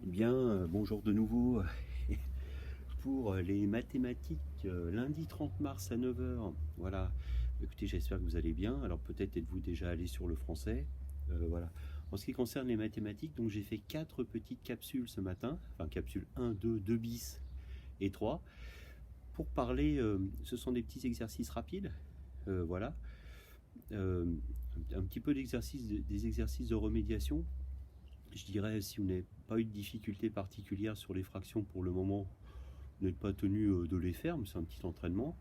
Bien, bonjour de nouveau pour les mathématiques lundi 30 mars à 9 heures. Voilà, écoutez, j'espère que vous allez bien. Alors peut-être êtes-vous déjà allé sur le français. Voilà. En ce qui concerne les mathématiques, donc j'ai fait 4 petites capsules ce matin, enfin capsule 1, 2, 2 bis et 3, pour parler, ce sont des petits exercices rapides, voilà, Euh, un petit peu d'exercice, des exercices de remédiation. Je dirais, si vous n'avez pas eu de difficulté particulière sur les fractions pour le moment, vous n'êtes pas tenu de les faire, mais c'est un petit entraînement.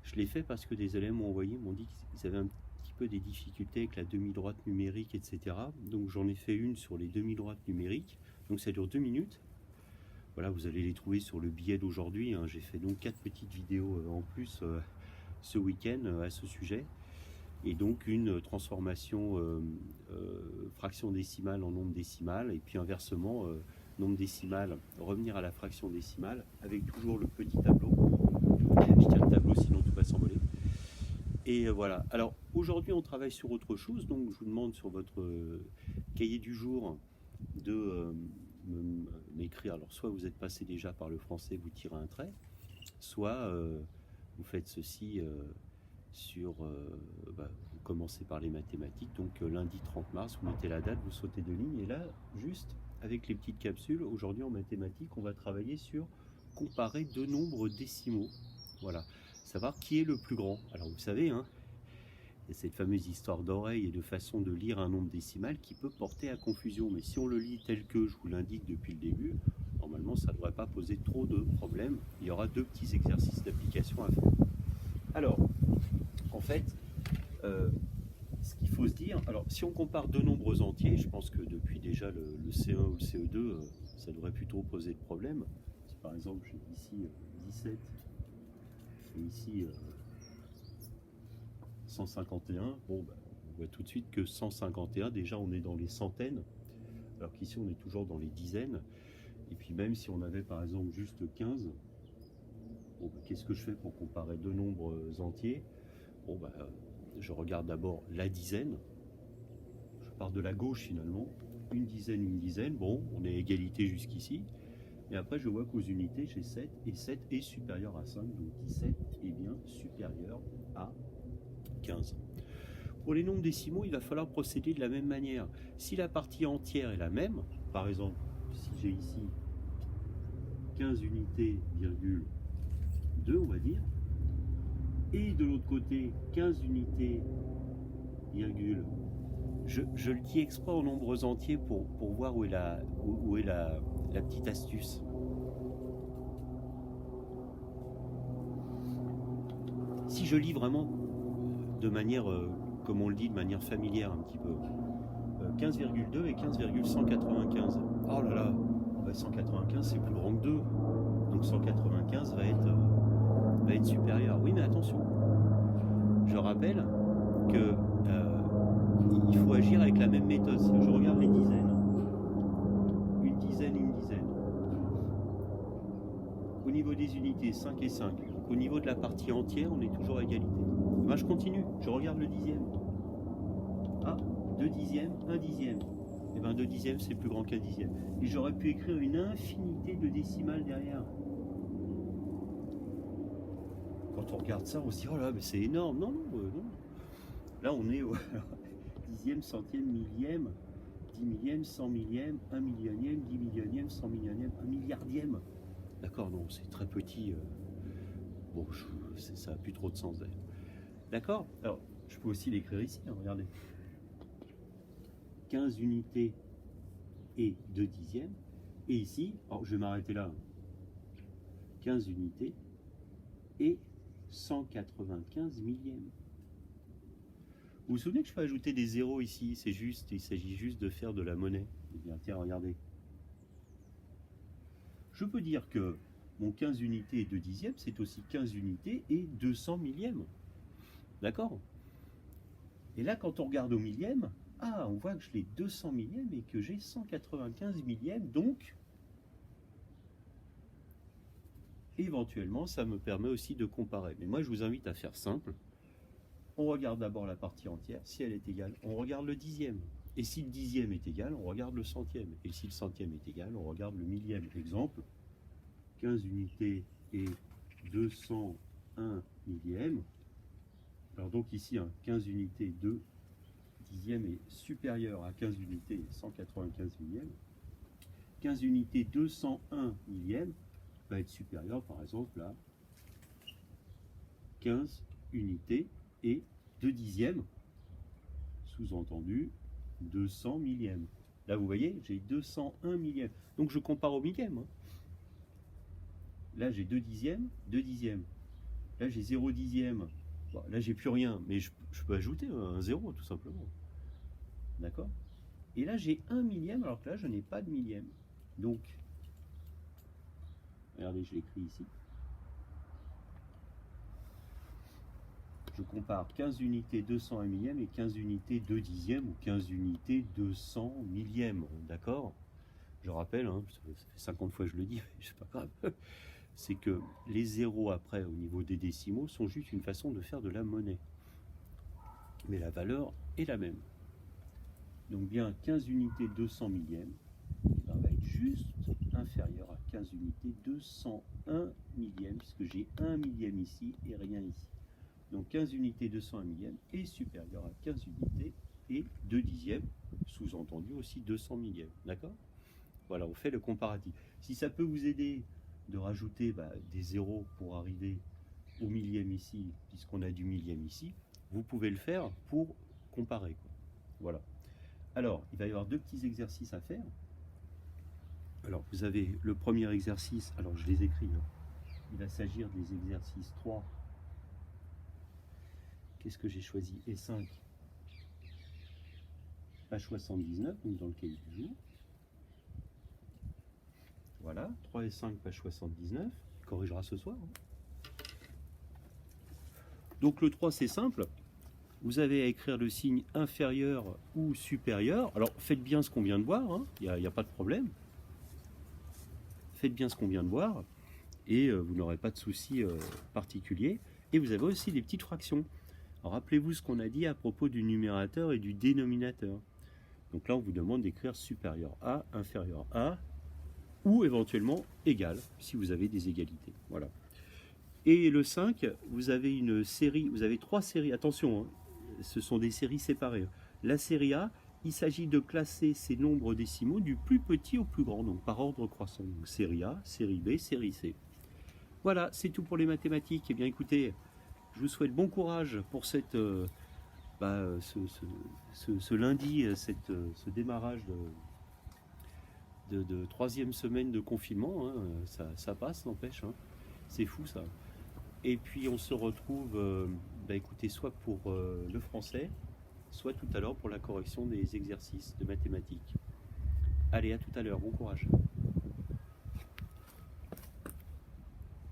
Je l'ai fait parce que des élèves m'ont envoyé, m'ont dit qu'ils avaient un petit peu des difficultés avec la demi-droite numérique, etc. Donc j'en ai fait une sur les demi-droites numériques. Donc ça dure 2 minutes. Voilà, vous allez les trouver sur le billet d'aujourd'hui, hein. J'ai fait donc 4 petites vidéos en plus ce week-end à ce sujet. Et donc une transformation fraction décimale en nombre décimal, et puis inversement, nombre décimal, revenir à la fraction décimale, avec toujours le petit tableau. Je tiens le tableau, sinon tout va s'envoler. Et voilà. Alors aujourd'hui, on travaille sur autre chose, donc je vous demande sur votre cahier du jour de m'écrire. Alors soit vous êtes passé déjà par le français, vous tirez un trait, soit vous faites ceci vous commencez par les mathématiques, donc lundi 30 mars, vous mettez la date, vous sautez 2 lignes, et là, juste avec les petites capsules, aujourd'hui en mathématiques, on va travailler sur comparer deux nombres décimaux. Voilà, savoir qui est le plus grand. Alors vous savez, hein, il y a cette fameuse histoire d'oreille et de façon de lire un nombre décimal qui peut porter à confusion, mais si on le lit tel que je vous l'indique depuis le début, normalement ça ne devrait pas poser trop de problèmes. Il y aura 2 petits exercices d'application à faire. Alors, en fait, ce qu'il faut se dire, alors si on compare deux nombres entiers, je pense que depuis déjà le C1 ou le CE2, ça devrait plutôt poser de problème. Si par exemple j'ai ici 17 et ici 151, bon, bah, on voit tout de suite que 151, déjà on est dans les centaines, alors qu'ici on est toujours dans les dizaines. Et puis même si on avait par exemple juste 15, bon, bah, qu'est-ce que je fais pour comparer deux nombres entiers? Bon, bah, je regarde d'abord la dizaine, je pars de la gauche finalement, une dizaine, bon, on est égalité jusqu'ici, et après je vois qu'aux unités j'ai 7, et 7 est supérieur à 5, donc 17 est bien supérieur à 15. Pour les nombres décimaux, il va falloir procéder de la même manière. Si la partie entière est la même, par exemple, si j'ai ici 15 unités, virgule 2, on va dire, et de l'autre côté 15 unités, virgule, je le dis exprès en nombres entiers pour voir où est la petite astuce. Si je lis vraiment de manière, comme on le dit, de manière familière un petit peu, 15,2 et 15,195. Oh là là, 195 c'est plus grand que 2, donc 195 va être supérieur. Oui, mais attention, je rappelle que il faut agir avec la même méthode. Si je regarde les dizaines, une dizaine. Au niveau des unités, 5 et 5. Donc au niveau de la partie entière, on est toujours à égalité. Et ben, je continue, je regarde le dixième. Ah, 2 dixièmes, 1 dixième. Et bien 2 dixièmes, c'est plus grand qu'un dixième. Et j'aurais pu écrire une infinité de décimales derrière. Quand on regarde ça, on se dit, oh là, mais c'est énorme. Non, non. Là, on est au dixième, centième, millième, 10 millième, 100 millième, 1 millionième, 10 millionième, 100 millionième, 1 milliardième. D'accord, non, c'est très petit. Bon, ça n'a plus trop de sens d'ailleurs. D'accord. Alors, je peux aussi l'écrire ici, hein, regardez. 15 unités et 2 dixièmes. Et ici, alors je vais m'arrêter là. 15 unités et 195 millièmes. Vous vous souvenez que je peux ajouter des zéros ici? C'est juste, il s'agit juste de faire de la monnaie. Eh bien, tiens, regardez. Je peux dire que mon 15 unités et 2 dixièmes, c'est aussi 15 unités et 200 millièmes. D'accord? Et là, quand on regarde au millième, on voit que je l'ai 200 millièmes et que j'ai 195 millièmes, donc éventuellement, ça me permet aussi de comparer. Mais moi, je vous invite à faire simple. On regarde d'abord la partie entière, si elle est égale, on regarde le dixième. Et si le dixième est égal, on regarde le centième. Et si le centième est égal, on regarde le millième. Exemple, 15 unités et 201 millièmes. Alors donc ici, 15 unités de dixième est supérieur à 15 unités et 195 millièmes. 15 unités 201 millièmes va être supérieur par exemple à 15 unités et 2 dixièmes, sous-entendu 200 millièmes. Là vous voyez, j'ai 201 millièmes. Donc je compare au millième. Là j'ai 2 dixièmes, 2 dixièmes. Là j'ai 0 dixième. Bon, là j'ai plus rien, mais je peux ajouter un 0 tout simplement. D'accord? Et là j'ai 1 millième, alors que là je n'ai pas de millième. Donc, regardez, je l'écris ici. Je compare 15 unités 201 millièmes et 15 unités 2 dixièmes ou 15 unités 200 millièmes. D'accord? Je rappelle, ça fait 50 fois que je le dis, mais c'est pas grave. C'est que les zéros après, au niveau des décimaux, sont juste une façon de faire de la monnaie. Mais la valeur est la même. Donc bien 15 unités 200 millièmes va être juste inférieur à 15 unités 201 millièmes, puisque j'ai 1 millième ici et rien ici. Donc 15 unités 201 millièmes est supérieur à 15 unités et 2 dixièmes, sous-entendu aussi 200 millièmes. D'accord? Voilà, on fait le comparatif. Si ça peut vous aider de rajouter des zéros pour arriver au millième ici, puisqu'on a du millième ici, vous pouvez le faire pour comparer, quoi. Voilà. Alors, il va y avoir deux petits exercices à faire. Alors, vous avez le premier exercice, alors je les écris, il va s'agir des exercices 3. Qu'est-ce que j'ai choisi? Et 5, page 79, donc dans le cahier du jour. Voilà, 3 et 5, page 79, il corrigera ce soir. Donc le 3, c'est simple. Vous avez à écrire le signe inférieur ou supérieur. Alors, faites bien ce qu'on vient de voir, il n'y a pas de problème. Faites bien ce qu'on vient de voir et vous n'aurez pas de soucis particuliers. Et vous avez aussi des petites fractions. Rappelez-vous ce qu'on a dit à propos du numérateur et du dénominateur. Donc là, on vous demande d'écrire supérieur à, inférieur à, ou éventuellement égal, si vous avez des égalités. Voilà. Et le 5, vous avez une série, vous avez 3 séries. Attention, ce sont des séries séparées. La série A, il s'agit de classer ces nombres décimaux du plus petit au plus grand, donc par ordre croissant. Donc série A, série B, série C. Voilà, c'est tout pour les mathématiques. Eh bien écoutez, je vous souhaite bon courage pour cette, ce lundi, ce démarrage de 3e semaine de confinement. Ça passe, n'empêche. C'est fou ça. Et puis on se retrouve, écoutez, soit pour le français, soit tout à l'heure pour la correction des exercices de mathématiques. Allez, à tout à l'heure, bon courage.